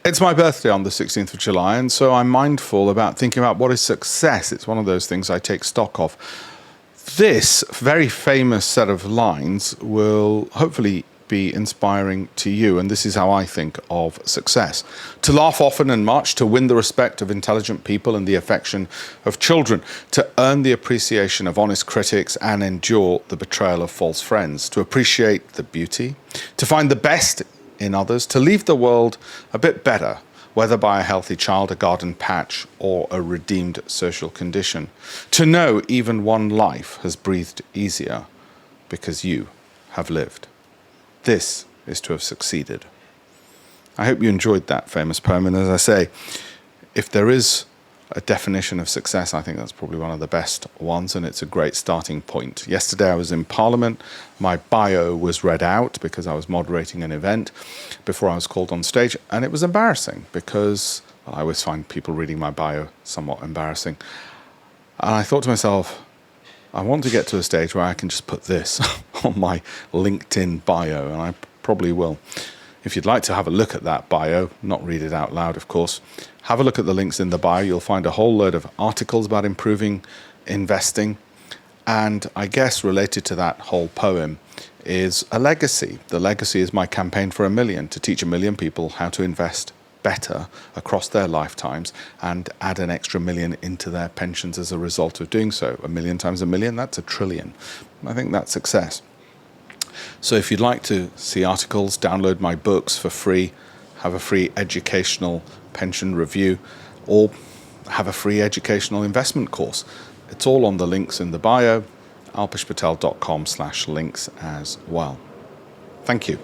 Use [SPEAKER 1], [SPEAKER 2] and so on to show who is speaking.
[SPEAKER 1] It's my birthday on the 16th of July, and so I'm mindful about thinking about what is success. It's one of those things I take stock of. This very famous set of lines will hopefully be inspiring to you, and this is how I think of success. To laugh often and much, to win the respect of intelligent people and the affection of children, to earn the appreciation of honest critics and endure the betrayal of false friends, to appreciate the beauty, to find the best in others, to leave the world a bit better, whether by a healthy child, a garden patch, or a redeemed social condition. To know even one life has breathed easier because you have lived. This is to have succeeded. I hope you enjoyed that famous poem, and as I say, if there is a definition of success, I think that's probably one of the best ones, and it's a great starting point. Yesterday I was in Parliament. My bio was read out because I was moderating an event before I was called on stage, and it was embarrassing because, well, I always find people reading my bio somewhat embarrassing. And I thought to myself, I want to get to a stage where I can just put this on my LinkedIn bio, and I probably will. If you'd like to have a look at that bio, not read it out loud, of course, have a look at the links in the bio. You'll find a whole load of articles about improving investing. And I guess related to that whole poem is a legacy. The legacy is my campaign for 1 million, to teach 1 million people how to invest better across their lifetimes and add an extra 1 million into their pensions as a result of doing so. 1 million times 1 million, that's 1 trillion. I think that's success. So if you'd like to see articles, download my books for free, have a free educational pension review, or have a free educational investment course, it's all on the links in the bio, alpeshpatel.com/links as well. Thank you.